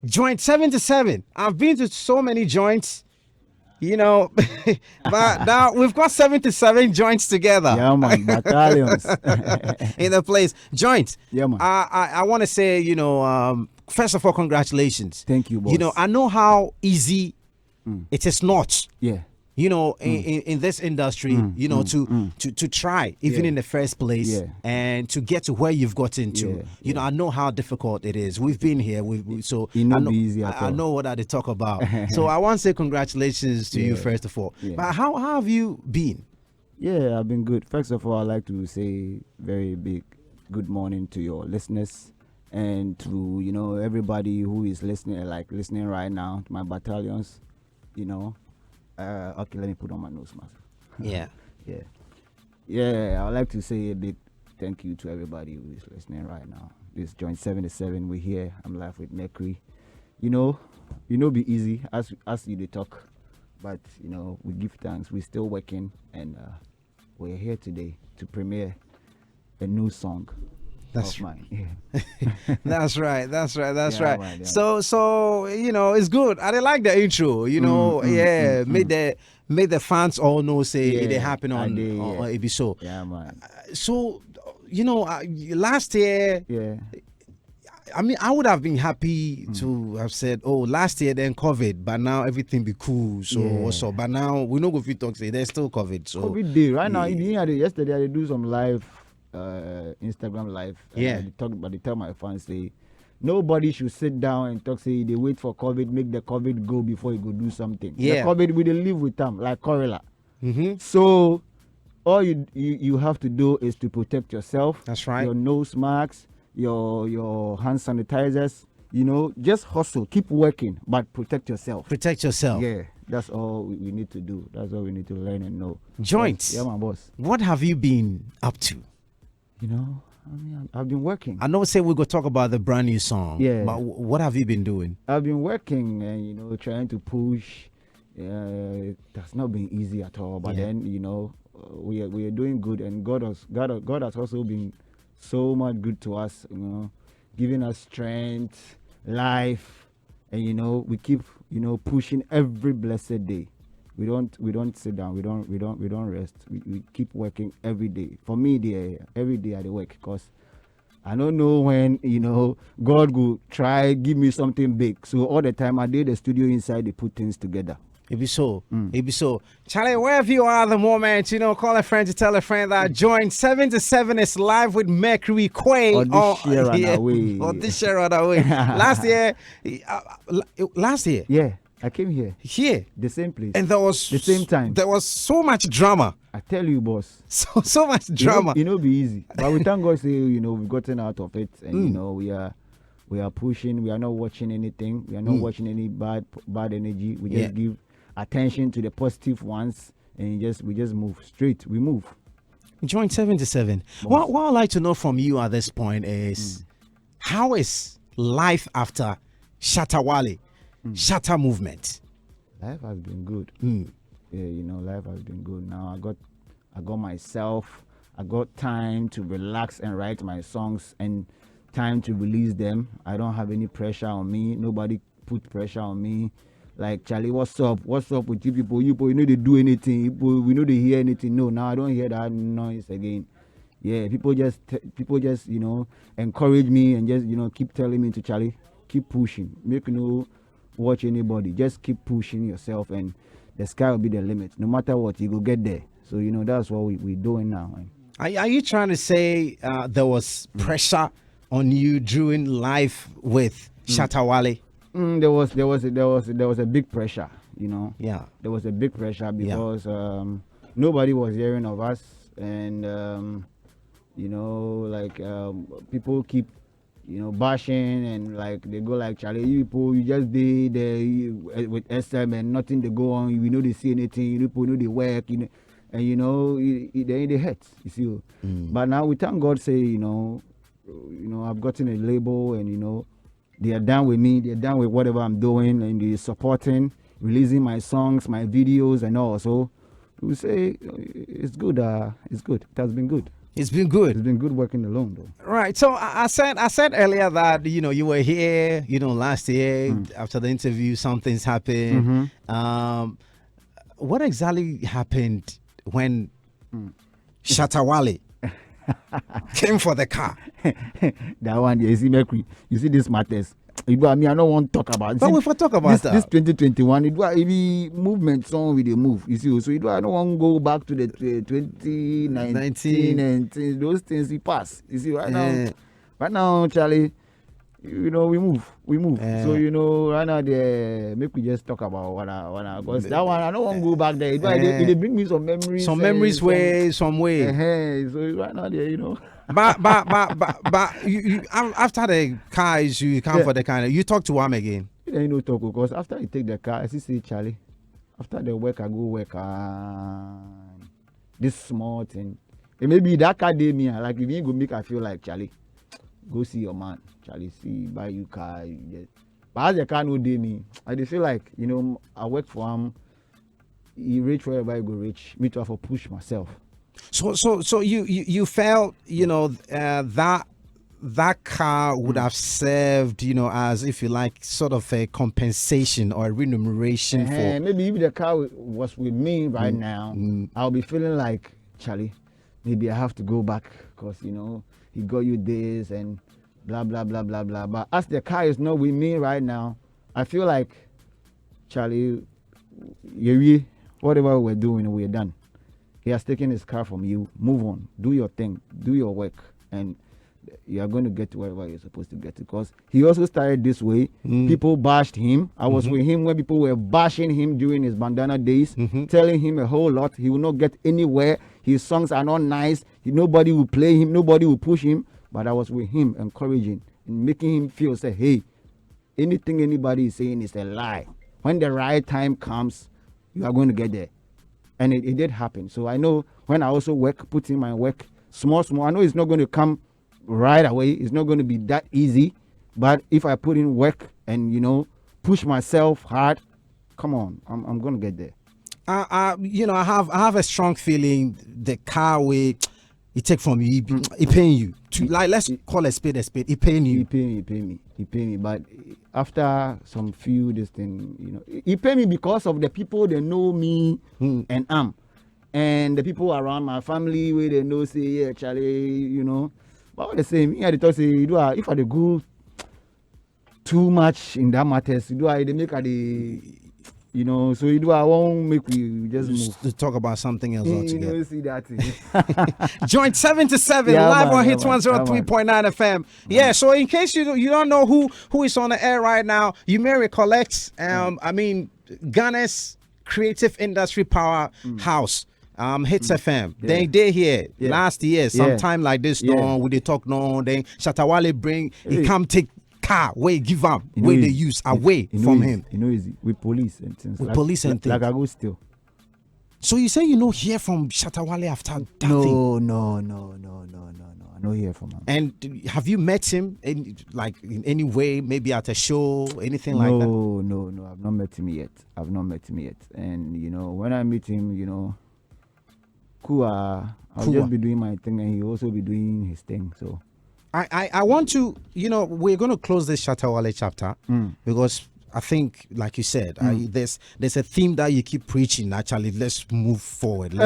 Joint 77. I've been to so many joints, but now we've got 77 joints together. Yeah, man, battalions. In the place. Joint. Yeah, man. I want to say, first of all, congratulations. Thank you, boss. I know how easy it is not. Yeah. In this industry, to try even in the first place and to get to where you've gotten to. I know how difficult it is. We've been here. So it not be easy at all. I know what they talk about. So I want to say congratulations to you first of all. Yeah. But how have you been? Yeah, I've been good. First of all, I'd like to say very big good morning to your listeners and to everybody who is listening right now to my battalions. Okay, let me put on my nose mask. Yeah. I'd like to say a big thank you to everybody who is listening right now. This Joint 77, we're here. I'm live with Mercury. Be easy as you talk, but we give thanks. We're still working, and we're here today to premiere a new song. That's mine. Yeah. That's right. Man, yeah. So it's good. I like the intro. Made the fans all know. Say it happened on episode. Yeah, man. So last year. Yeah. I mean, I would have been happy to have said, "Oh, last year then COVID, but now everything be cool." So, but now we know if you talk say there's still COVID. So COVID day right now. Yesterday I did do some live. Instagram live. They tell my fans say nobody should sit down and talk. Say they wait for COVID, make the COVID go before you go do something. Yeah, the COVID we dey live with them like Corella. Mm-hmm. So all you have to do is to protect yourself. That's right. Your nose masks, your hand sanitizers. Just hustle, keep working, but protect yourself. Protect yourself. Yeah, that's all we need to do. That's all we need to learn and know. Joints. Yeah, my boss. What have you been up to? I've been working. I know say we're going to talk about the brand new song. Yeah. But what have you been doing? I've been working and, trying to push. That's not been easy at all. But then, we are doing good. And God has also been so much good to us, giving us strength, life. And, we keep, pushing every blessed day. We don't sit down. We don't rest. We keep working every day. For me, every day I work because I don't know when God will try give me something big. So all the time I did the studio inside. They put things together. It be so. Charlie, wherever you are at the moment, call a friend to tell a friend that Joint 77 is live with Mercury Quay. Or this year on our way. Last year. Yeah. I came here. The same place. And there was the same time. There was so much drama. I tell you, boss. So much drama. It be easy. But we thank God say, we've gotten out of it and we are pushing. We are not watching anything. We are not watching any bad energy. We just give attention to the positive ones and we just move straight. We move. Joint 77. What I'd like to know from you at this point is how is life after Shatawale? Shatter movement. Life has been good. Yeah, life has been good. Now I got myself. I got time to relax and write my songs and time to release them. I don't have any pressure on me. Nobody put pressure on me. Like, Charlie, what's up? What's up with you people? You people, they do anything. We know they hear anything. No, now I don't hear that noise again. Yeah, people just encourage me and just keep telling me to Charlie, keep pushing. Make watch anybody. Just keep pushing yourself and the sky will be the limit. No matter what, you go get there. So, that's what we're doing now. Are you trying to say there was pressure on you during life with Shatawale? There was a big pressure, Yeah. There was a big pressure because nobody was hearing of us and, people keep bashing and they go like, Charlie, you people, you just did with SM and nothing they go on. We know they see anything. You people know they work, and they hurt. You see, but now we thank God. Say, I've gotten a label, and they are down with me. They're down with whatever I'm doing, and they're supporting, releasing my songs, my videos, and all. So we say it's good. It's good. It has been good. It's been good. It's been good working alone, though. Right. So I said earlier that you were here, last year after the interview, something's happened. What exactly happened when Shatawale came for the car? That one, you see, Mercury. You see, this matters. I don't want to talk about it. But if we talk about this 2021, it was a movement song with the move. You see, so I don't want to go back to the 2019 and those things we pass. You see, right now, Charlie, we move. So right now, make we just talk about what I because that one I don't want to go back there. It bring me some memories. Some memories some way. So right now, there, But you after the car issue, you come for the car. You talk to him again. You talk because after you take the car, I say Charlie. After the work, I go work. This small thing, and maybe that car day me like if you go make I feel like Charlie. Go see your man, Charlie. See buy you car. But as the car no day me, I just feel like I work for him. He reach wherever I go reach. Me to have to push myself. So you felt that car would have served as, if you like, sort of a compensation or a remuneration for maybe if the car was with me right now, I'll be feeling like Charlie, maybe I have to go back because he got you this and blah blah blah blah blah. But as the car is not with me right now, I feel like Charlie, whatever we're doing, we're done. He has taken his car from you. Move on. Do your thing. Do your work. And you are going to get to wherever you're supposed to get to. Because he also started this way. People bashed him. I was with him when people were bashing him during his bandana days, telling him a whole lot. He will not get anywhere. His songs are not nice. Nobody will play him. Nobody will push him. But I was with him, encouraging and making him feel, say, hey, anything anybody is saying is a lie. When the right time comes, you are going to get there. And it did happen. So I know when I also put in my work, small, I know it's not going to come right away. It's not going to be that easy. But if I put in work and, push myself hard, come on, I'm going to get there. I have a strong feeling the car way he take from you, he paying you. Let's call a spade. He paying you. He pay me. But after some few this thing, he pay me because of the people that know me and and the people around my family where they know say yeah Charlie, But the same, I talk say if I go too much in that matters, they make so I won't make we just move to talk about something else altogether. See that Joint 7 to 7 live on Hitz 103.9 FM. Yeah, so in case you don't know who is on the air right now, you may recollect Ghana's creative industry powerhouse. Hitz FM. They here last year, sometime like this, we they talk then Shatawale he come take car where give up where they use away from him. Easy with police and things. Police and things. Like I go still. So you say hear from Shatawale after that No. thing? I don't hear from him. And have you met him in any way, maybe at a show, anything like that? No. I've not met him yet. And when I meet him, cool. I'll just be doing my thing, and he also be doing his thing. So. I want to, we're going to close this Shatawale chapter because I think, like you said, there's a theme that you keep preaching. Actually, let's move forward. If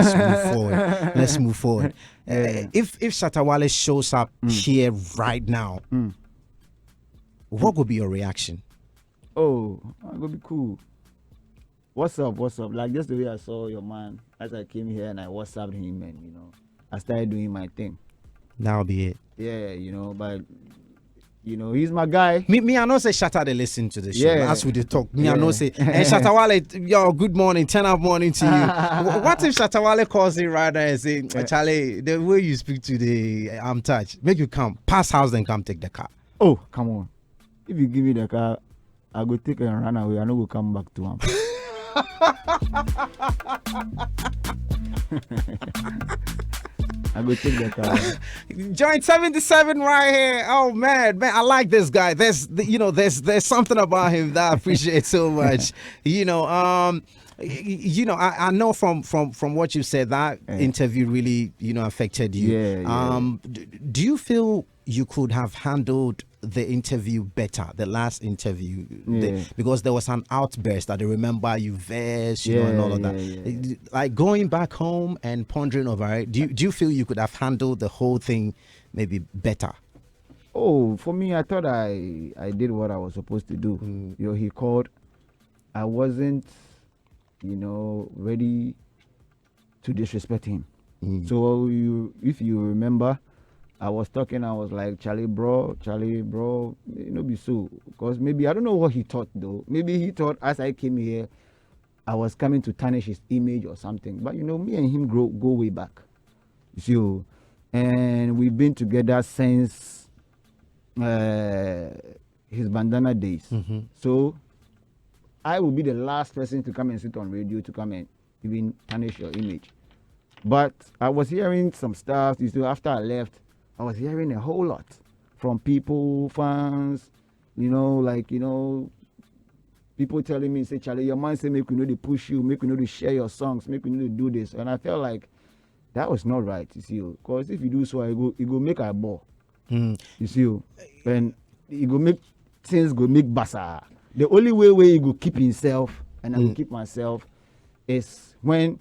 Shatawale shows up here right now, what would be your reaction? Oh, I'm gonna be cool. What's up? Like just the way I saw your man as I came here and I WhatsApped him and I started doing my thing. That'll be it. Yeah, but he's my guy. Me, I know say Shatta they listen to the show. As we did talk, I know say, hey Shatawale, yo, good morning, 10 of morning to you. What if Shatawale calls in right there and say, Charlie, the way you speak to I'm touched. Make you come, pass house, then come take the car. Oh, come on. If you give me the car, I go take it and run away. I no go come back to him. I go check that out. Joint 77 right here. Oh man, I like this guy. There's something about him that I appreciate so much. I know from what you said that interview really affected you. Do you feel you could have handled the interview better, the last interview, because there was an outburst that I remember you versed, and all of that. Like going back home and pondering over it, do you feel you could have handled the whole thing maybe better? Oh, for me, I thought I did what I was supposed to do. He called. I wasn't, ready to disrespect him. So if you remember, I was talking, I was like, Charlie, bro, be so. Because maybe, I don't know what he thought though. Maybe he thought as I came here, I was coming to tarnish his image or something. But me and him go way back. You see, and we've been together since his bandana days. So I will be the last person to come and sit on radio to come and even tarnish your image. But I was hearing some stuff, after I left, I was hearing a whole lot from people, fans, people telling me, say, Charlie, your man say, make we know to push you, make we know to share your songs, make we know to do this. And I felt like that was not right, because if you do so, it go make a ball. And it go make things go make basa. The only way he go keep himself and I will keep myself is when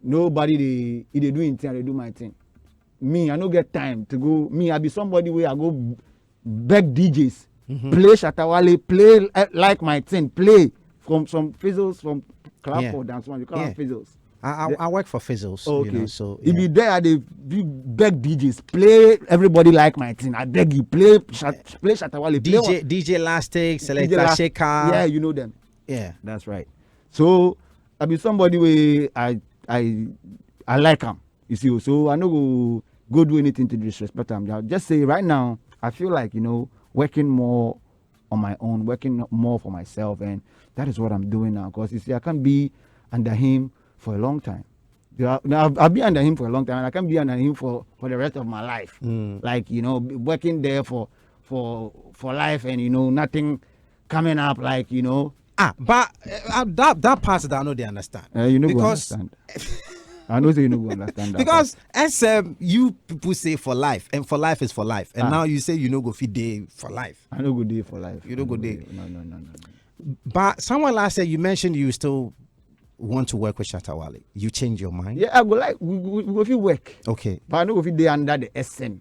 nobody they do anything, they do my thing. Me, I don't get time to go. Me, I be somebody where I go beg DJs, play Shatawale, play like my thing, play from some fizzles from Club or dance one. You call them fizzles. I work for fizzles. Okay. So if you there, they beg DJs, play everybody like my thing. I beg you, play Shatawale, DJ Elastic, Selector Shaker. Yeah, you know them. Yeah, that's right. So I be somebody where I like them. You see, so I no go do anything to disrespect them. I'll just say right now, I feel like, working more on my own, working more for myself. And that is what I'm doing now. Because, I can't be under him for a long time. I'll be under him for a long time. And I can't be under him for the rest of my life. Like, working there for life and, nothing coming up like, But that part that I know they understand. Because understand. I know you know understand that. Because as you people say for life, and for life is for life. And now you say go feed day for life. I don't go day for life. You don't go day. No. But someone last year you mentioned you still want to work with Shatawale. You change your mind? Yeah, I go like we go fit work. Okay. But I know go fit day under the SM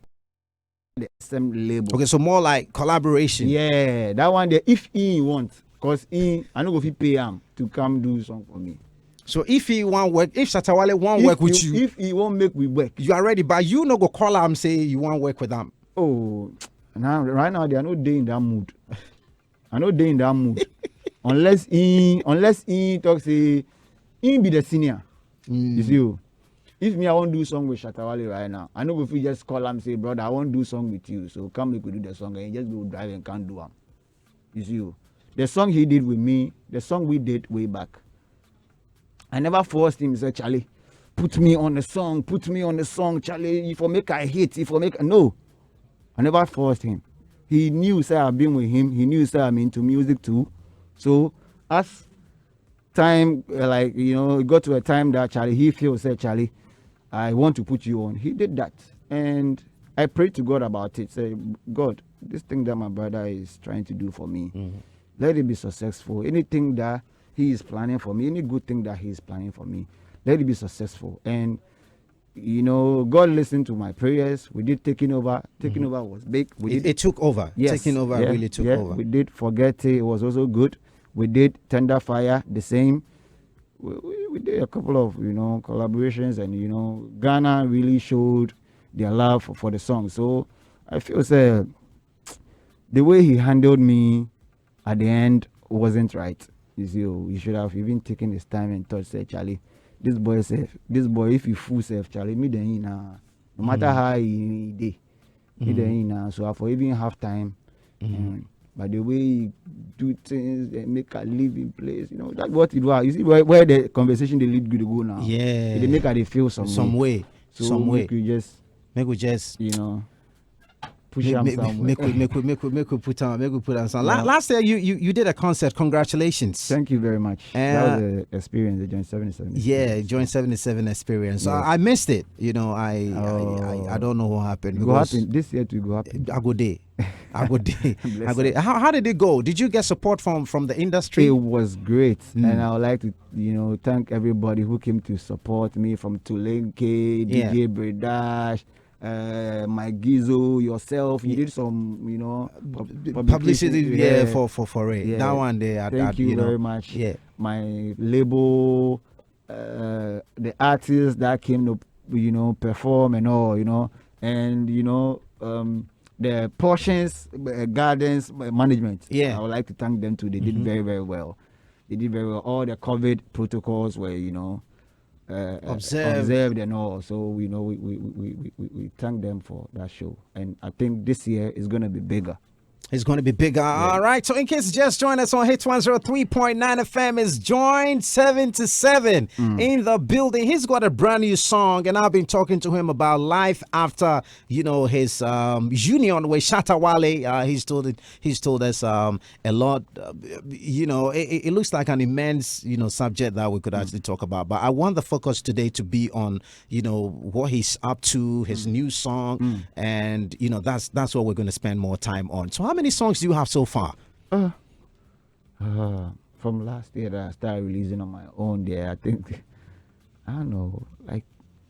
label. Okay, so more like collaboration. Yeah, that one there if he wants. Because I know go fit pay him to come do something for me. So if he want work, if Shatawale want work with you, if he won't make we work, you are ready. But you no go call him say you want work with them. Oh, right now they are not day in that mood. I know day in that mood. unless he talk say he be the senior. You see, if me I want do song with Shatawale right now, I know if we just call him say, brother, I want do song with you, so come make we do the song, and he just go drive and can't do them. You see, the song he did with me, the song we did way back. I never forced him, say, Charlie, put me on the song, Charlie, if I make a hit, no. I never forced him. He knew, say, I've been with him. He knew, say, I'm into music too. So, as time, it got to a time that Charlie, he feels, say, Charlie, I want to put you on. He did that. And I prayed to God about it. Say, God, this thing that my brother is trying to do for me, let it be successful. Anything that he is planning for me, any good thing that he is planning for me, let it be successful. And God listened to my prayers. We did taking over. Taking over was big. It took over. Yes. Taking over really took over. We did Forget It. It was also good. We did Tender Fire, the same. We did a couple of collaborations, and Ghana really showed their love for the song. So I feel the way he handled me at the end wasn't right. You should have even taken his time and thought, say, Charlie, this boy, if you fool self, Charlie, me then no matter how he did, me then so I for even have time. But the way he do things and make her live in place, that's what it was. You see where the conversation they lead you to go now. Yeah, they make her they feel some way. So some way. Make we just push them somewhere. Make we put on some. Last year you did a concert. Congratulations. Thank you very much. That was an experience, the Joint 77. Yeah, Joint 77 experience. So I missed it. I don't know what happened. Go happen this year to go happen. I go day. How did it go? Did you get support from the industry? It was great, and I would like to thank everybody who came to support me, from Tulenke, DJ Bredash, Mike Gizzo, yourself. You did some publicity for it. That one there. Thank you very much. Yeah, my label, the artists that came to perform and all, and the Portions Gardens management. Yeah, I would like to thank them too. They did very, very well. They did very well. All the COVID protocols were observed and all. So we thank them for that show. And I think this year is going to be bigger. It's going to be bigger. Yeah. All right. So in case you just joined us on Hitz 103.9 FM, is Joint 7 to 7 in the building. He's got a brand new song, and I've been talking to him about life after his union with Shatta Wale. He's told us a lot. It looks like an immense subject that we could actually talk about. But I want the focus today to be on what he's up to, his new song, and that's what we're going to spend more time on. So how many songs do you have so far? From last year that I started releasing on my own there, I think, I don't know, like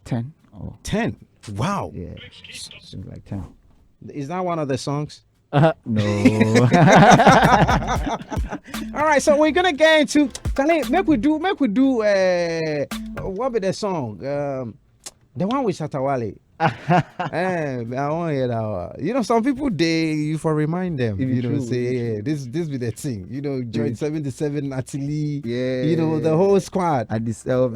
10. 10? Wow. Yeah, seems like 10. Is that one of the songs? No. All right, so we're gonna get into. Make we do. What be the song? The one with Shatta Wale. I want to hear that one. Some people you for remind them. Say this be the thing. Joint 77, Natalie. Yeah. The whole squad. At the self,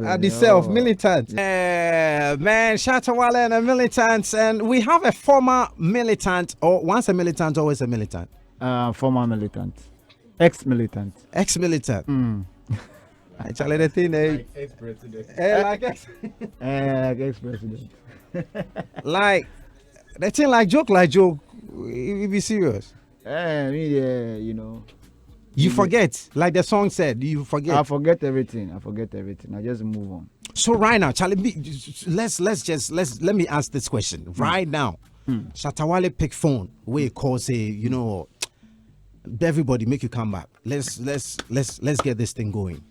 Militants. Man, Shatta Wale and the Militants, and we have a former militant, or once a militant, always a militant. Former militant, ex-militant. Actually, the thing like ex-president. Like ex-president. Like the thing, like joke. If be serious. You forget, like the song said. You forget. I forget everything. I just move on. So right now, Charlie, let me ask this question right now. Shatta Wale pick phone. We call say everybody make you come back. Let's get this thing going.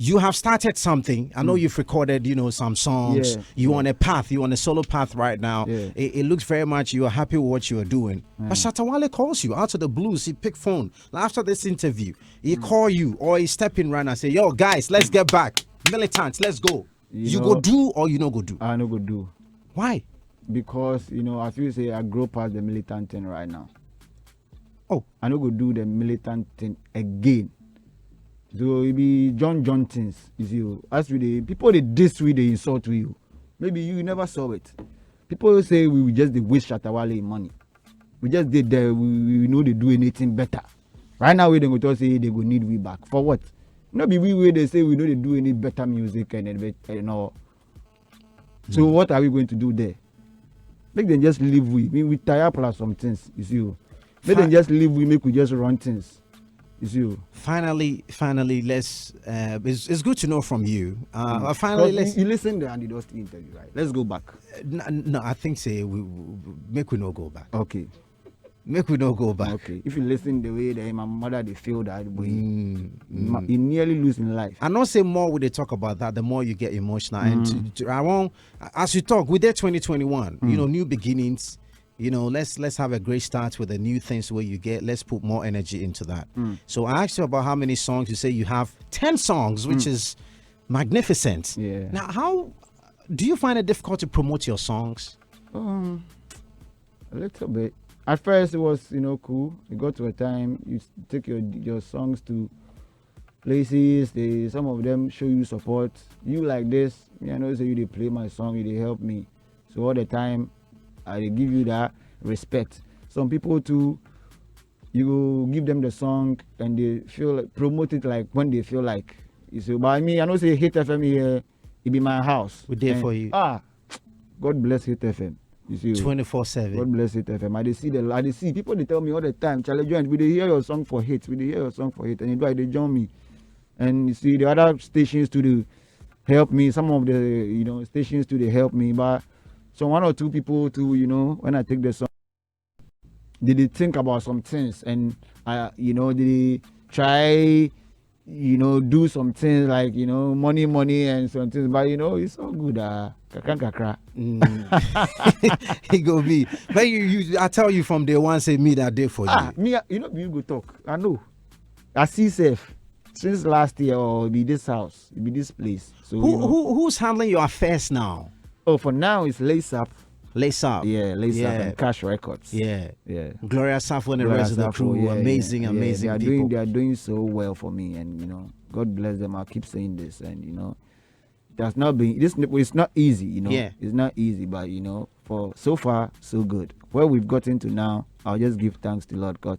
You have started something. I know you've recorded, some songs. Yeah. You're on a path. You're on a solo path right now. Yeah. It looks very much you are happy with what you are doing. But Shatta Wale calls you out of the blues. He pick phone. After this interview, he call you or he step in right now and say, yo, guys, let's get back. Militants, let's go. You go do or you no go do? I no go do. Why? Because, I feel say I grow past the militant thing right now. Oh. I no go do the militant thing again. So it be John things, you see. As with the people they diss with, they insult with you. Maybe you never saw it. People say we just waste Shatta Wale money. We just did that. We know they do anything better. Right now we don't go to say they go need we back for what? Not be we they say we know they do any better music and all. So what are we going to do there? Make them just live with. We tie up plus some things, you see. Make them just live with. Make we just run things. Finally, let's. It's good to know from you. Finally, let's. You listen to Andy Dusty interview, right? Let's go back. No, I think we not go back. Okay. Make we not go back. Okay. If you listen the way that my mother they feel that way, you nearly lose in life. I not say more when they talk about that, the more you get emotional. And I won't. As you talk, with their 2021, new beginnings. Let's have a great start with the new things where you get. Let's put more energy into that. So I asked you about how many songs. You say you have 10 songs, which is magnificent. Yeah. Now, how do you find it difficult to promote your songs? A little bit. At first, it was cool. You got to a time you take your songs to places. Some of them show you support. You like this. I know say they play my song. They help me. So all the time. I give you that respect. Some people too, you give them the song and they feel like promote it like when they feel like. You see, but me, I know say Hit FM here, it be my house. We're there for you. God bless Hit FM. You see, 24/7. God bless Hit FM. I dey see people. They tell me all the time, Charlie Joint, we dey hear your song for Hit. We dey hear your song for Hit, and you know they join me. And you see the other stations to help me. Some of the stations to help me, but so one or two people to when I take the song, they think about some things, and they try do some things like money and some things, but it's all good. Kakra. He go be, but I tell you from day one, say me that day for you. Me, you go talk. I know. I see safe since last year, or it be this house, it be this place. So who's handling your affairs now? Oh, for now it's Lace Up. Lace Up. Yeah, Lace Up and Cash Records. Yeah. Gloria Safo and the Gloria rest of the crew. Safo, Amazing people. They are doing so well for me, and God bless them. I keep saying this, and that's not been this. It's not easy, Yeah. It's not easy, but for so far so good. Where we've gotten to now, I'll just give thanks to Lord God.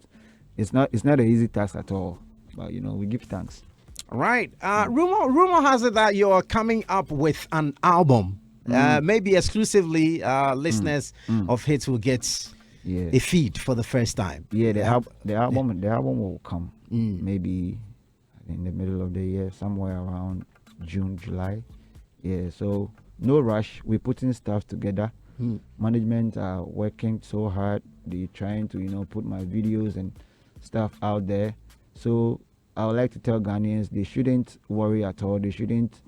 It's not an easy task at all, but we give thanks. Right. Rumor has it that you're coming up with an album. Maybe exclusively listeners of Hits will get a feed for the first time. Yeah, the album will come maybe in the middle of the year, somewhere around June, July. Yeah, so no rush. We're putting stuff together. Management are working so hard. They're trying to put my videos and stuff out there. So I would like to tell Ghanaians they shouldn't worry at all. They shouldn't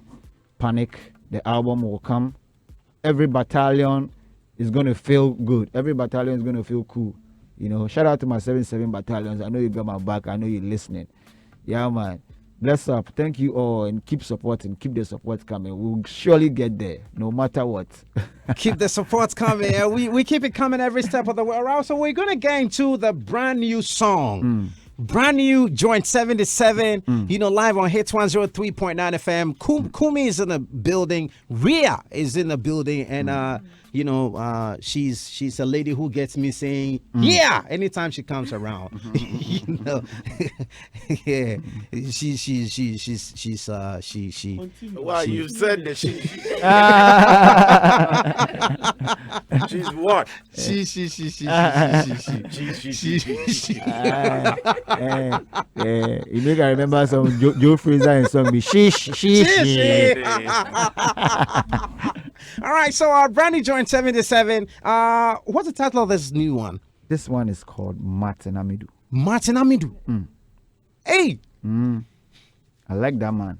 panic. The album will come. Every battalion is going to feel good. Every battalion is going to feel cool. Shout out to my 77 battalions. I know you got my back. I know you're listening. Yeah, man. Bless up. Thank you all, and keep supporting. Keep the support coming. We'll surely get there, no matter what. Keep the support coming. We keep it coming every step of the way around. So we're going to get into the brand new song. Brand new, Joint 77, live on Hits 103.9 FM. Kumi is in the building. Rhea is in the building. And, she's a lady who gets me saying, yeah, anytime she comes around. Yeah. She. Wow, you said that she's what? You make I remember some Joe Fraser and song be sheesh. All right, so our brand new Joint 77. What's the title of this new one? This one is called Martin Amidu. Hey, I like that man.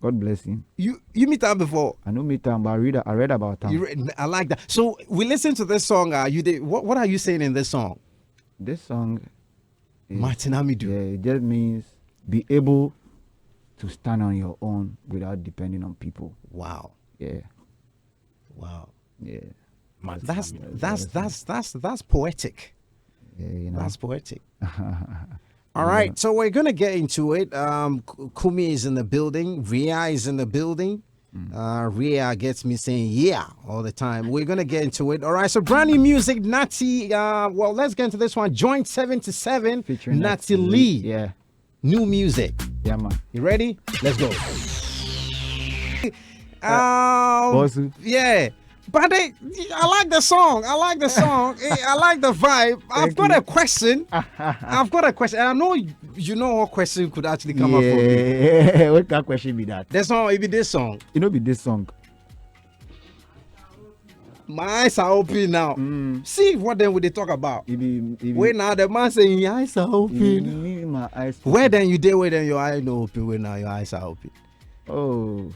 God bless him. you meet him before? I know meet him, but I read about him. I like that. So we listen to this song. What are you saying in this song? This song Martin Amidu. Yeah, it just means be able to stand on your own without depending on people. Wow. Yeah. Wow. Yeah. That's poetic. Yeah, That's poetic. All right, so we're gonna get into it. Kumi is in the building. Rhea is in the building. Rhea gets me saying yeah all the time. We're gonna get into it. All right, so brand new music, Natty. Well, let's get into this one. Joint 77 featuring Natty Lee. Yeah. New music. Yeah, man. You ready? Let's go. Bosu. Yeah. But I like the song. I like the vibe. I've got a question. And I know you know what question could actually come up for me. Yeah, what kind of question be that? The song, it be this song. Be this song. My eyes are open now. See what then would they talk about? Wait now, the man saying your eyes are open. My eyes. Where then you did? Where then your eyes no open? Where now your eyes are open? Oh,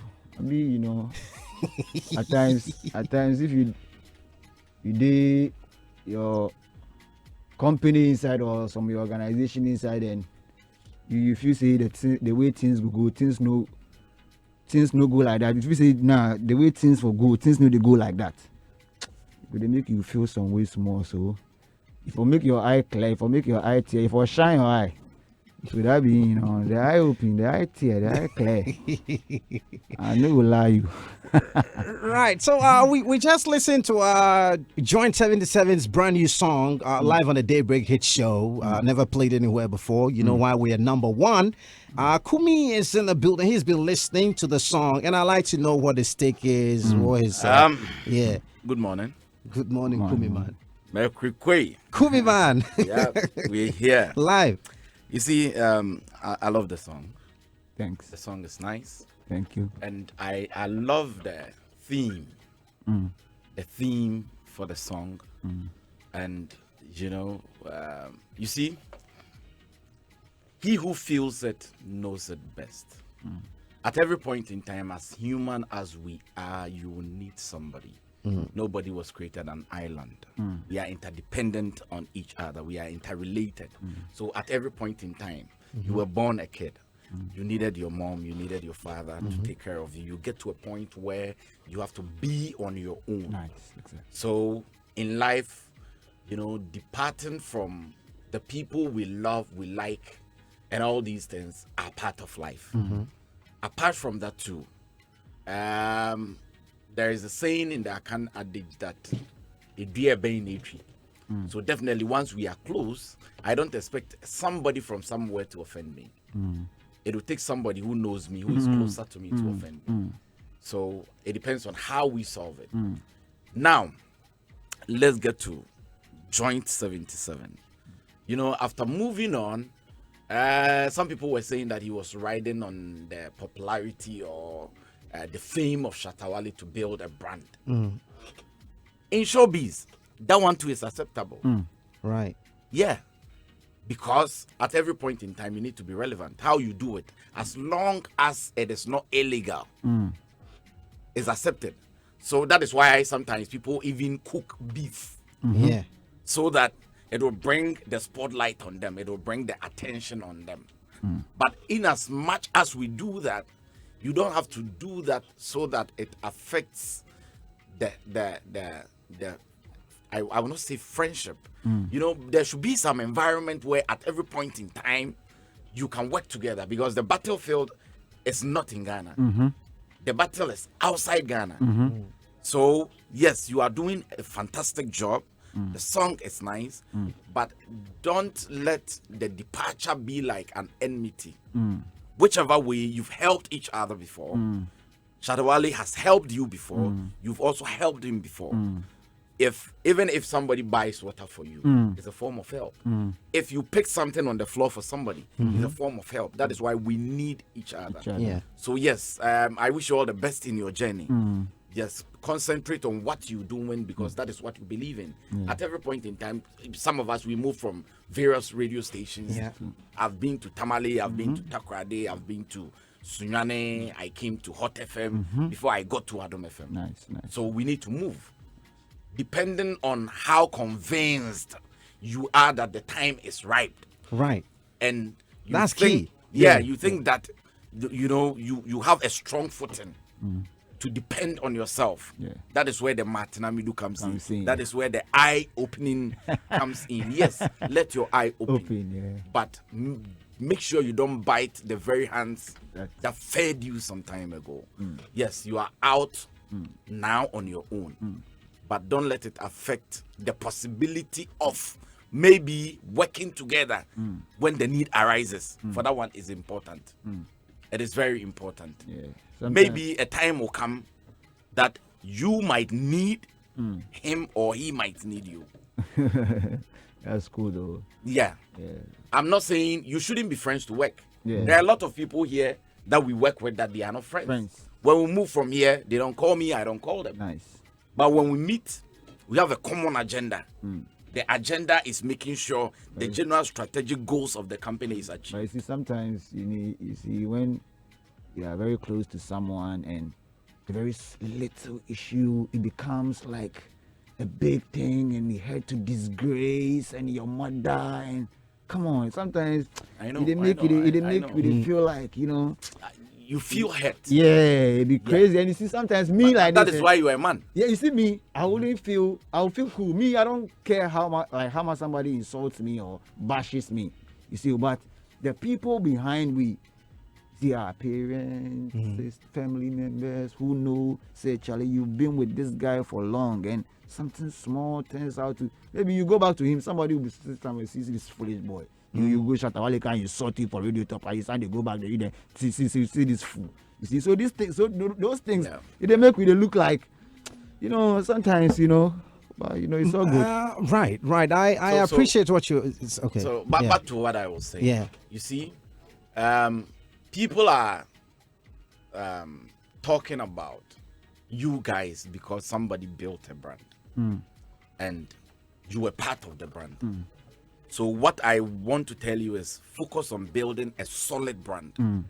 at times if you did your company inside or some your organization inside, and if you say the way things will go, things no go like that. If you say the way things will go, things no they go like that. They make you feel some way small. So if you make your eye clear, if you make your eye tear, if you shine your eye, so that be the eye open, the eye tear, the eye clear. I know will lie you. Right. So we just listened to Joint 77's brand new song live on the Daybreak Hit Show. Never played anywhere before. You know why we are number one. Kumi is in the building. He's been listening to the song, and I like to know what his take is. What his Good morning. Good morning, Kumi man. Mercury Quay. Kumi man. Yeah, we're here. Live. You see, I love the song. Thanks. The song is nice. Thank you. And I love the theme. The theme for the song. And, you see, he who feels it knows it best. At every point in time, as human as we are, you will need somebody. Nobody was created an island. We are interdependent on each other. We are interrelated. So at every point in time, you were born a kid. You needed your mom, you needed your father to take care of you. You get to a point where you have to be on your own. Nice. Exactly. So in life, departing from the people we love, we like, and all these things are part of life. Apart from that too, there is a saying in the Akan adage that a dear nature. So definitely once we are close, I don't expect somebody from somewhere to offend me. It will take somebody who knows me, who is closer to me to offend me. So it depends on how we solve it. Now, let's get to Joint 77. After moving on, some people were saying that he was riding on the popularity or the fame of Shatawale to build a brand. In showbiz, that one too is acceptable. Right. Yeah. Because at every point in time, you need to be relevant. How you do it, as long as it is not illegal, is accepted. So that is why sometimes people even cook beef. Yeah. So that it will bring the spotlight on them. It will bring the attention on them. But in as much as we do that, you don't have to do that so that it affects the I will not say friendship. There should be some environment where at every point in time you can work together, because the battlefield is not in Ghana. The battle is outside Ghana. So yes, you are doing a fantastic job. The song is nice, but don't let the departure be like an enmity. Whichever way, you've helped each other before. Shatawale has helped you before. You've also helped him before. Even if somebody buys water for you, it's a form of help. If you pick something on the floor for somebody, it's a form of help. That is why we need each other. Yeah. So yes, I wish you all the best in your journey. Yes, concentrate on what you're doing, because that is what you believe in. At every point in time, some of us, we move from various radio stations. Yeah. I've been to Tamale, I've been to Takrade, I've been to Sunyane, I came to Hot FM before I got to Adom FM. Nice. So we need to move. Depending on how convinced you are that the time is ripe. Right. And you That's think, key. you think that, you have a strong footing to depend on yourself. That is where the Martinamidu comes in. That is where the eye opening comes in. Yes, let your eye open. But make sure you don't bite the very hands that fed you some time ago. Yes, you are out now on your own. But don't let it affect the possibility of maybe working together when the need arises. For that one is important. It is very important. Maybe a time will come that you might need him or he might need you. That's cool though. Yeah. I'm not saying you shouldn't be friends to work. Yeah. There are a lot of people here that we work with that they are not friends. When we move from here, they don't call me, I don't call them. Nice. But when we meet, we have a common agenda. The agenda is making sure the general strategic goals of the company is achieved. But you see, sometimes you see when you are very close to someone and a very little issue, it becomes like a big thing, and you had to disgrace and your mother, and come on, sometimes it make you feel like you feel hurt. Yeah, it be crazy. And you see, sometimes me like that is why you are a man. Yeah, you see me, I'll feel cool. Me, I don't care how much somebody insults me or bashes me. You see, but the people behind me, see our parents, family members who know, say, Charlie, you've been with this guy for long, and something small turns out to, maybe you go back to him, somebody will be sitting and see this foolish boy. You go Shatawale can you sort it for radio top, and you start to go back there, you see this fool. You see, so these things, those things, they make we look like, sometimes, but it's all good. Right. I appreciate what you. It's okay. So, back to what I was saying. Yeah. You see, people are talking about you guys because somebody built a brand, and you were part of the brand. So what I want to tell you is focus on building a solid brand.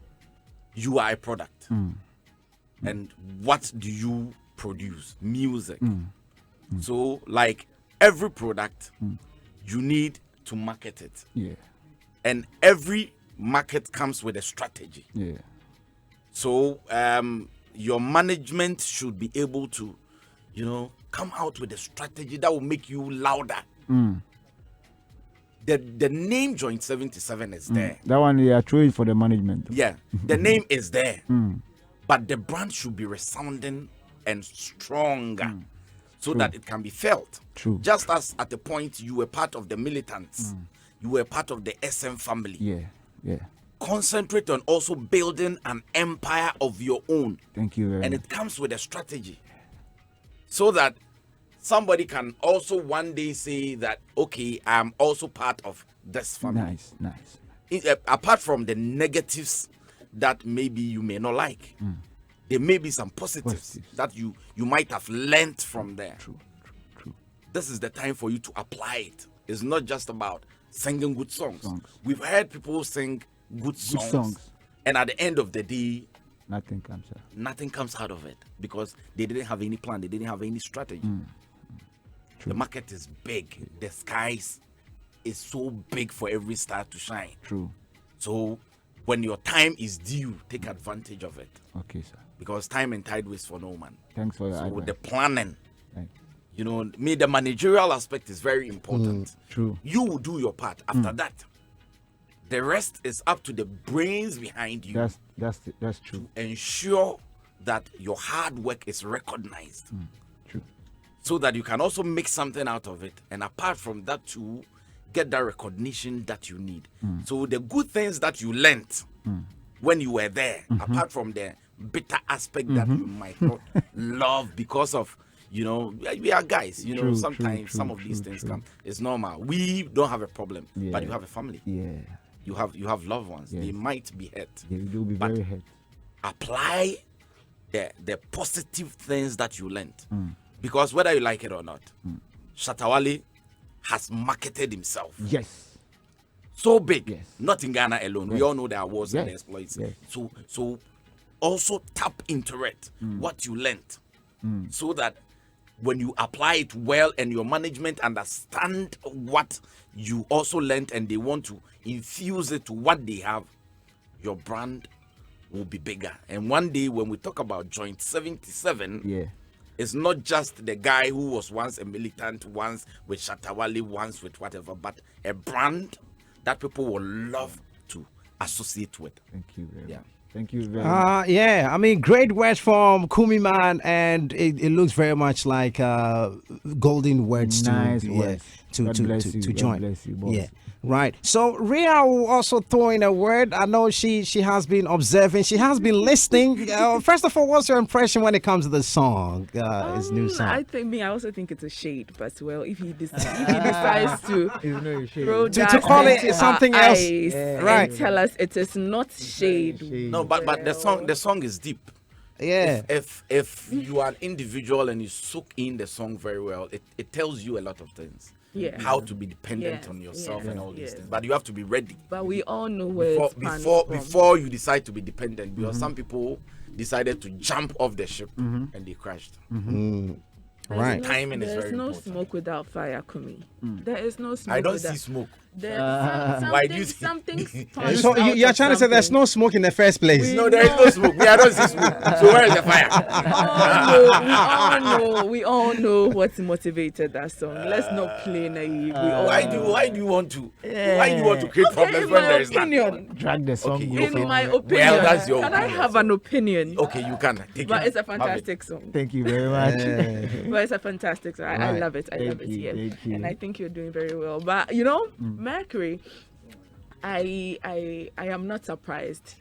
You are a product. And what do you produce? Music. So like every product, you need to market it. Yeah. And every market comes with a strategy. Yeah. So your management should be able to, come out with a strategy that will make you louder. The name Joint 77 is there. That one, true it for the management. Yeah, the name is there. But the brand should be resounding and stronger so that it can be felt. True. Just as at the point you were part of the Militants, you were part of the SM family. Yeah. Concentrate on also building an empire of your own. Thank you very much. And it comes with a strategy so that somebody can also one day say that, okay, I'm also part of this family. Nice. Apart from the negatives that maybe you may not like, there may be some positives that you might have learnt from there. True. This is the time for you to apply it. It's not just about singing good songs. We've heard people sing good songs, and at the end of the day, nothing comes out of it because they didn't have any plan, they didn't have any strategy. The market is big, the skies is so big for every star to shine. True. So when your time is due, take advantage of it. Okay, sir. Because time and tide waits for no man. Thanks for your advice. With the planning, the managerial aspect is very important. True. You will do your part. After that, the rest is up to the brains behind you. That's true. To ensure that your hard work is recognized. True. So that you can also make something out of it. And apart from that, to get that recognition that you need. So the good things that you learnt when you were there, apart from the bitter aspect that you might not love because of, we are guys, sometimes some of these things come. It's normal. We don't have a problem, but you have a family. Yeah. You have loved ones. They might be hurt. Yeah, you will be very hurt. Apply the positive things that you learnt. Because whether you like it or not, Shatawale has marketed himself. Yes. So big. Yes. Not in Ghana alone. Yes. We all know there are wars and exploits. Yes. So also tap into it, what you learnt. So that when you apply it well and your management understand what you also learnt and they want to infuse it to what they have, your brand will be bigger. And one day when we talk about Joint 77, it's not just the guy who was once a militant, once with Shatawale, once with whatever, but a brand that people will love to associate with. Thank you very much. Thank you very much. Yeah, I mean, great words from Kumi Man, and it looks very much like golden words nice to words. To join. Bless you, boss. Yeah. Right. So Rhea will also throw in a word. I know she has been observing. She has been listening. First of all, what's your impression when it comes to the song, his new song? I also think it's a shade, but well, if he decides to throw to call it something else, right? And tell us it is not shade. No, but the song is deep. Yeah. If you are an individual and you soak in the song very well, it tells you a lot of things. Yeah. How to be dependent on yourself and all these things. But you have to be ready. But we all know where before you decide to be dependent, because some people decided to jump off the ship and they crashed. Right. Timing is very important. There's no smoke without fire, Kumi. There is no smoke. I don't see smoke. Why do you something? So you're trying to say there's no smoke in the first place? No, there is no smoke. I don't see smoke. So where is the fire? We all know what motivated that song. Let's not play naive. Why do you want to create problems when there is none? Drag the song. In my opinion, well, that's your can I have an opinion? Okay, you can. But it's a fantastic song. Thank you very much. But it's a fantastic song. I love it. I love it. Yeah. And I think you're doing very well. But Mercury, I am not surprised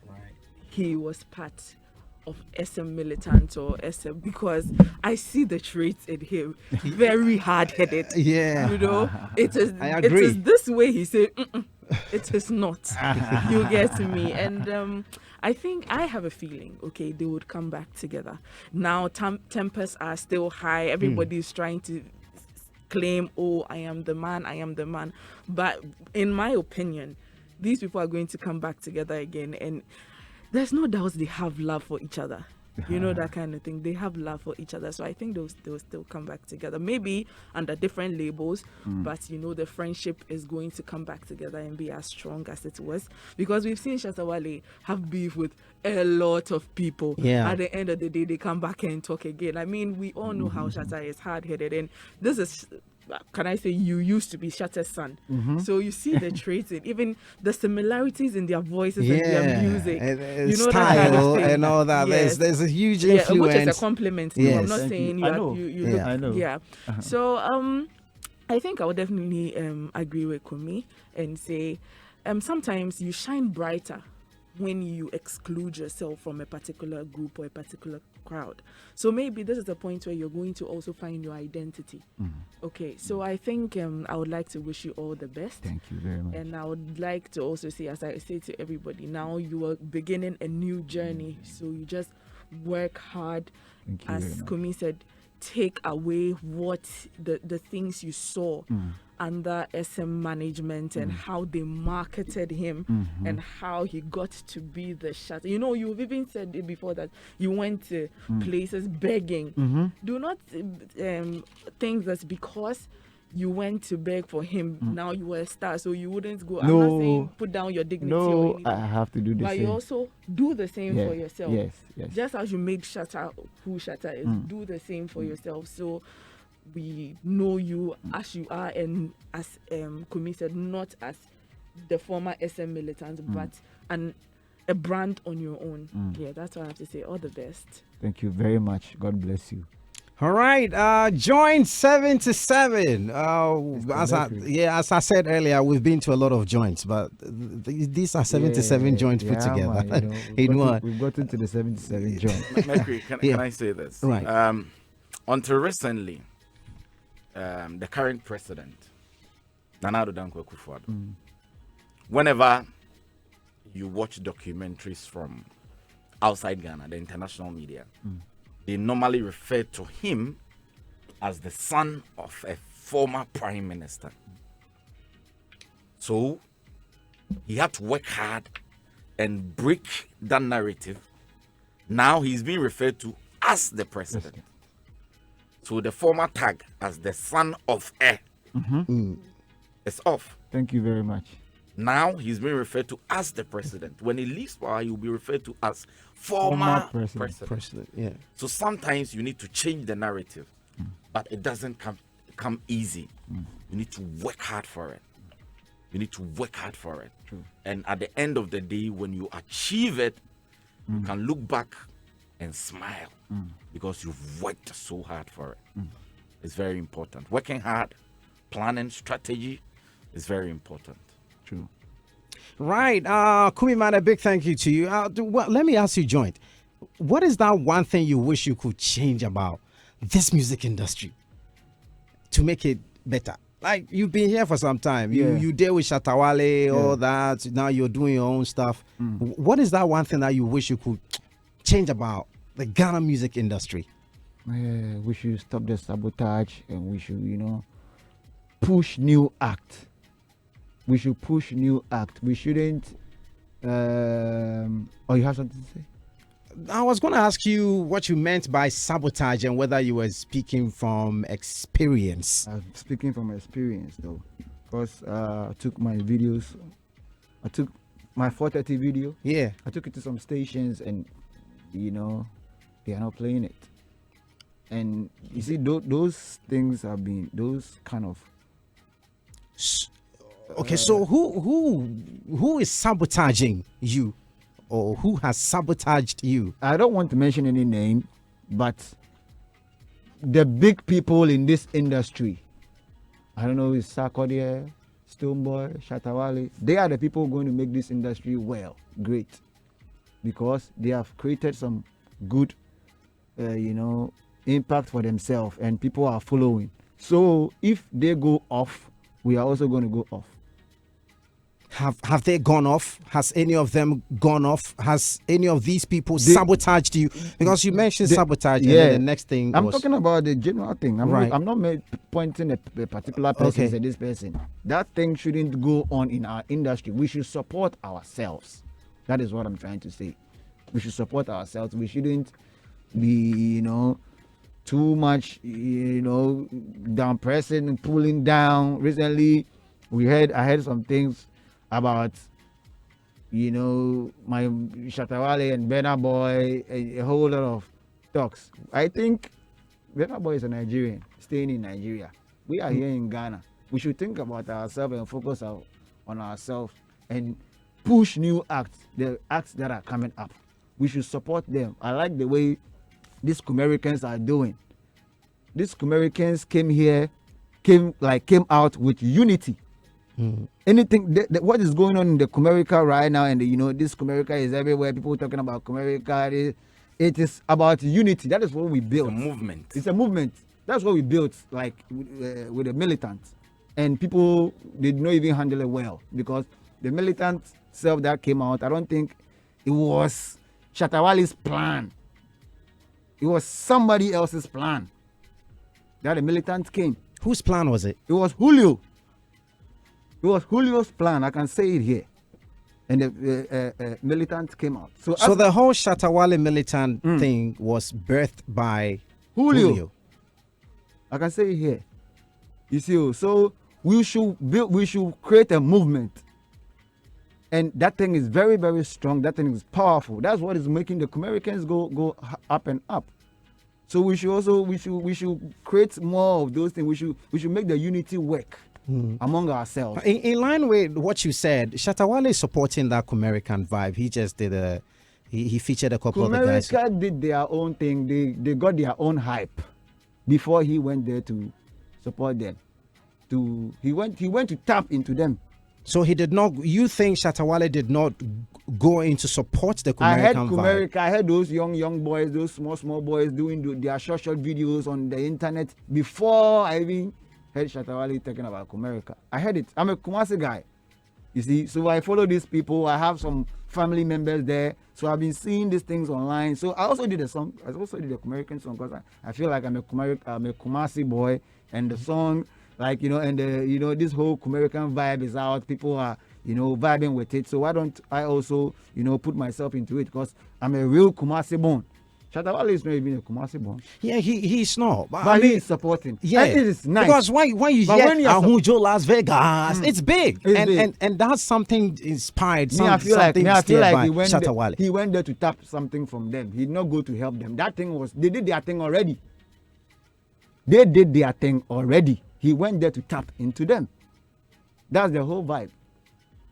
he was part of SM Militant or SM, because I see the traits in him, very hard-headed. Yeah, you know, it is. I agree. It is this way. He said, "It is not." You get me, and I think I have a feeling. Okay, they would come back together. Now, tempers are still high. Everybody's trying to claim, "Oh, I am the man. I am the man." But in my opinion, these people are going to come back together again, and there's no doubt they have love for each other. You know, that kind of thing. They have love for each other. So I think they'll still come back together. Maybe under different labels, but you know, the friendship is going to come back together and be as strong as it was. Because we've seen Shatta Wale have beef with a lot of people. Yeah. At the end of the day, they come back and talk again. I mean, we all know how Shatta is hard-headed. And this is... Can I say, you used to be Shatta's son? So you see the traits, even the similarities in their voices and their music, you know, style, that kind of thing. And all that. Yes. There's a huge influence. Which is a compliment. Yes. I'm not saying you look. I know. Yeah. So I think I would definitely agree with Kumi and say sometimes you shine brighter when you exclude yourself from a particular group or a particular crowd. So maybe this is the point where you're going to also find your identity. Okay, so I think I would like to wish you all the best. Thank you very much. And I would like to also say, as I say to everybody, now you are beginning a new journey. So you just work hard. As Kumi said, take away what the things you saw under SM management and how they marketed him and how he got to be the Shatta. You know, you've even said it before that you went to places begging. Do not think that's because you went to beg for him. Now you were a star, so you wouldn't go. No, I'm not saying put down your dignity or anything. I have to do the but same. You also do the same for yourself. Yes. Just as you made Shatta who Shatta is, do the same for yourself. So we know you as you are, and as Kumi said, not as the former SM Militants, but a brand on your own. Yeah, that's what I have to say. All the best. Thank you very much. God bless you. All right, joint 7 to 7. As I said earlier, we've been to a lot of joints, but these are 7 to 7 joints put together. Man, we've gotten to the 7 to 7 joint. Mercury, can I say this? Right. Until recently, the current president, Nana Addo Dankwa Akufo-Addo, whenever you watch documentaries from outside Ghana, the international media, they normally refer to him as the son of a former prime minister. So he had to work hard and break that narrative. Now he's being referred to as the president. So the former tag as the son of a is off. Thank you very much. Now he's being referred to as the president. When he leaves power, he will be referred to as former president. Yeah. So sometimes you need to change the narrative, but it doesn't come easy. You need to work hard for it. You need to work hard for it. True. And at the end of the day, when you achieve it, you can look back and smile because you've worked so hard for it. It's very important. Working hard, planning, strategy is very important. True. Right. Kumi man, a big thank you to you. Well, let me ask you, Joint. What is that one thing you wish you could change about this music industry to make it better? Like, you've been here for some time. You deal with Shatta Wale, all that. Now you're doing your own stuff. What is that one thing that you wish you could change about the Ghana music industry? We should stop the sabotage, and we should, push new act. We should push new act. We shouldn't. Oh, you have something to say? I was going to ask you what you meant by sabotage and whether you were speaking from experience. I'm speaking from experience, though, because I took my videos. I took my 430 video. Yeah. I took it to some stations, and they are not playing it. And you see, those things have been those kind of. Okay, so who is sabotaging you, or who has sabotaged you? I don't want to mention any name, but the big people in this industry, I don't know, is Sarkodie, Stoneboy, Shatta Wale, they are the people going to make this industry great, because they have created some good, impact for themselves, and people are following. So if they go off, we are also going to go off. Have they gone off? Has any of them gone off? Has any of these people sabotaged you? Because you mentioned sabotage, and then the next thing I'm talking about the general thing. I'm not pointing a particular person to this person. That thing shouldn't go on in our industry. We should support ourselves. That is what I'm trying to say. We should support ourselves. We shouldn't be, too much, down pressing and pulling down. Recently, I heard some things about, my Shatawale and Burna Boy, a whole lot of talks. I think Burna Boy is a Nigerian, staying in Nigeria. We are here in Ghana. We should think about ourselves and focus on ourselves and push new acts, the acts that are coming up. We should support them. I like the way these Americans are doing. These Americans came out with unity. Anything what is going on in the Comerica right now, and this Comerica is everywhere. People talking about Comerica. It is about unity. That is what we built. It's a movement. It's a movement. That's what we built, like with the Militants, and people did not even handle it well, because the militant self that came out, I don't think it was Shatawale's plan. It was somebody else's plan that the militant came. Whose plan was it? It was Julio. It was Julio's plan. I can say it here. And the militant came out. So the whole Shatawale militant thing was birthed by Julio. I can say it here. You see, so we should create a movement. And that thing is very, very strong. That thing is powerful. That's what is making the Americans go up and up. So we should create more of those things. We should make the unity work among ourselves. In line with what you said, Shatawale is supporting that American vibe. He just did he featured a couple of the guys. America did their own thing. They got their own hype before he went there to support them. He went to tap into them. So he did not. You think Shatawale did not go in to support the American vibe? I heard those young boys, those small boys doing their short videos on the internet before I even heard Shatawale talking about America. I heard it. I'm a Kumasi guy, you see. So I follow these people. I have some family members there. So I've been seeing these things online. So I also did a song. I also did a American song because I feel like I'm a Kumasi boy, and the song, like, and this whole American vibe is out. People are, vibing with it. So why don't I also, put myself into it, because I'm a real Kumasi born. Shatawale is not even a Kumasi born. Yeah, he's not. But I mean, he's supporting. Yeah, and it is nice. Because when you hear Ahujo Las Vegas, it's big. And that's something inspired. I feel like Shatawale. He went there to tap something from them. He did not go to help them. That thing they did their thing already. He went there to tap into them. That's the whole vibe.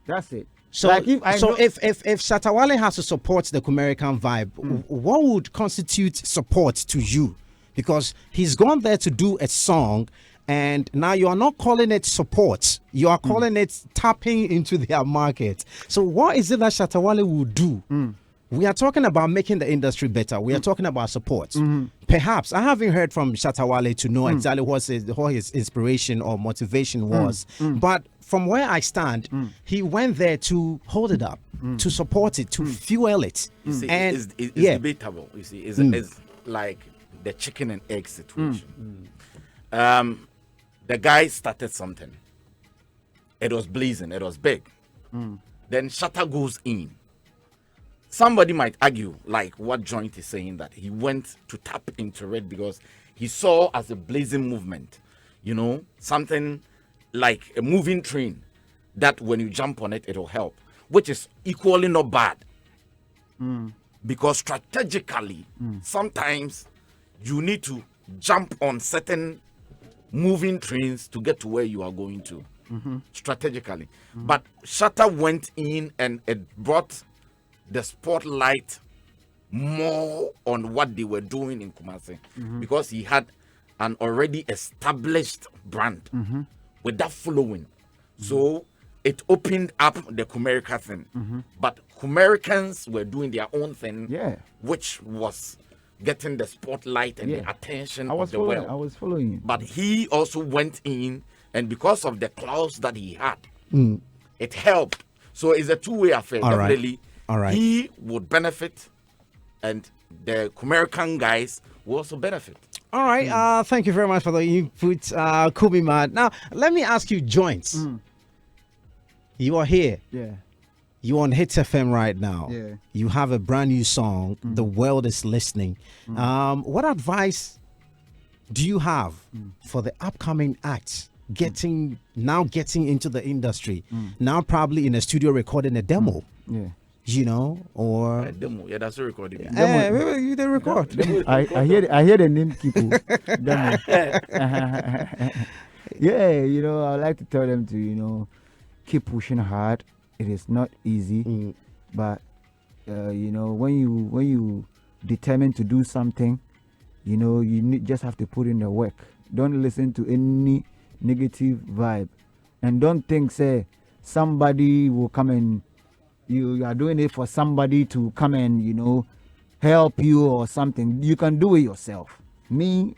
That's it. So, like if Shatawale has to support the American vibe, what would constitute support to you? Because he's gone there to do a song, and now you are not calling it support. You are calling it tapping into their market. So what is it that Shatawale will do? We are talking about making the industry better. We are talking about support. Perhaps I haven't heard from Shatawale to know exactly what his inspiration or motivation was. But from where I stand, he went there to hold it up, to support it, to fuel it. You see, it's debatable. You see, it's like the chicken and egg situation. The guy started something. It was blazing. It was big. Then Shatta goes in. Somebody might argue, like what Joint is saying, that he went to tap into it because he saw as a blazing movement, something like a moving train that when you jump on it, it'll help, which is equally not bad. Because strategically, sometimes you need to jump on certain moving trains to get to where you are going to, strategically. But Shatta went in and it brought the spotlight more on what they were doing in Kumasi, because he had an already established brand with that following. So it opened up the Kumerica thing. But Kumericans were doing their own thing, which was getting the spotlight and the attention of the world. I was following you. But he also went in, and because of the clause that he had, it helped. So it's a two-way affair. Definitely, he would benefit, and the Kumerican guys will also benefit. All right. Thank you very much for the input, Kubi Man. Now, let me ask you, Joints. You are here. Yeah. You're on Hitz FM right now. Yeah. You have a brand new song. The world is listening. What advice do you have for the upcoming acts getting into the industry? Now probably in a studio recording a demo. Yeah. You know, or A demo. Yeah, that's a recording. you did record. I hear the name people. Demo. Yeah, you know, I like to tell them to, you know, keep pushing hard. It is not easy, but you know, when you determine to do something, you know, you just have to put in the work. Don't listen to any negative vibe, and don't think say somebody will come and you are doing it for somebody to come and, you know, help you or something. You can do it yourself. Me,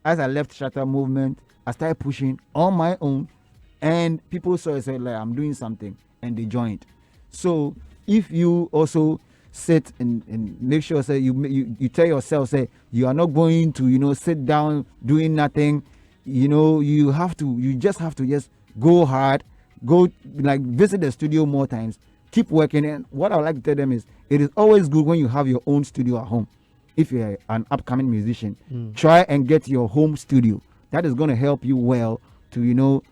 as I left Shatter Movement, I started pushing on my own, and people saw it, said like I'm doing something, and they joined. So if you also sit and make sure say you tell yourself say you are not going to, you know, sit down doing nothing, you know, you just have to go hard, go like visit the studio more times, keep working. And what I would like to tell them is it is always good when you have your own studio at home. If you're an upcoming musician, try and get your home studio. That is going to help you well to, you know,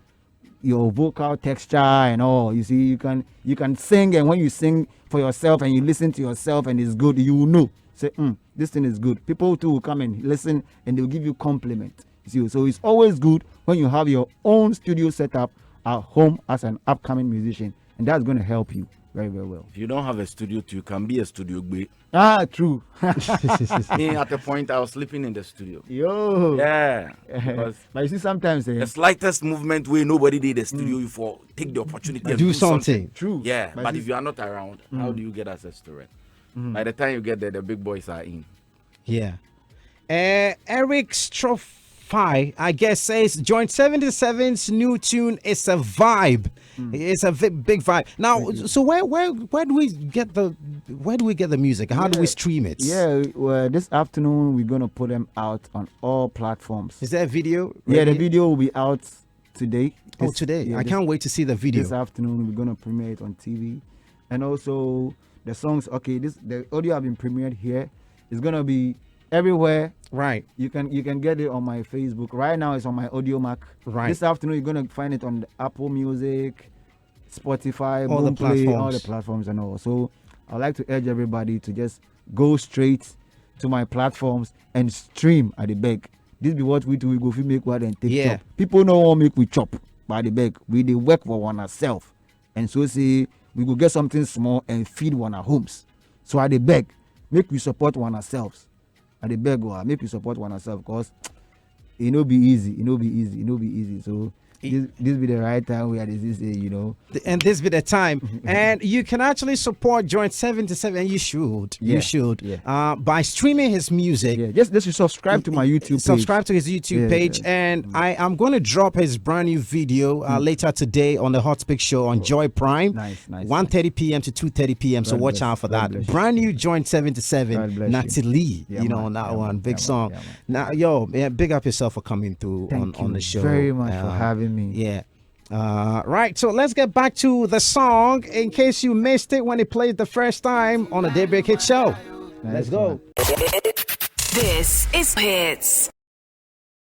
your vocal texture and all. You see, you can sing, and when you sing for yourself and you listen to yourself and it's good, you will know, say, this thing is good. People too will come and listen and they'll give you compliment. See, so it's always good when you have your own studio set up at home as an upcoming musician, and that's going to help you very, very well. If you don't have a studio, you can be a studio boy. True. Me, at the point, I was sleeping in the studio. Yo. Yeah. But you see, sometimes the slightest movement where nobody did the studio, you for take the opportunity and do something. True. Yeah. But if you are not around, how do you get access to it? By the time you get there, the big boys are in. Yeah. Eric Strofi, I guess, says Joint 77's new tune is a vibe. It's a big vibe. Now, so where do we get the music? How do we stream it? Yeah, well, this afternoon we're gonna put them out on all platforms. Is there a video? Yeah, the video will be out today. Today. Yeah, I can't wait to see the video. This afternoon we're gonna premiere it on TV, and also the songs. Okay, the audio have been premiered here. It's gonna be everywhere. Right. You can get it on my Facebook. Right now it's on my Audio Mac. Right. This afternoon you're gonna find it on the Apple Music, Spotify, all the platforms. all the platforms and all. So I'd like to urge everybody to just go straight to my platforms and stream at the beg. This be what we do. We go fi make what and take chop. People no want make we chop by the beg. We dey work for one ourselves. And so say we go get something small and feed one our homes. So at the beg, make we support one ourselves. At the beg, make we support one ourselves, because it no be easy. So this be the right time where this is, you know. And this be the time. And you can actually support Joint 77, and you should. Yeah. You should. By streaming his music. Yeah. Just subscribe to my YouTube page. Subscribe to his YouTube page. And I am going to drop his brand new video later today on the Hot Speak Show on Joy Prime. Nice. 1:30 p.m. to 2:30 p.m. So watch out for that. Brand new Joint 77, Natalie. You know, on that one. Big song. Now, big up yourself for coming through on the show. Thank you very much for having me. Yeah. Right, so let's get back to the song in case you missed it when it played the first time on the Daybreak Hit Show. Let's go. This is Hitz.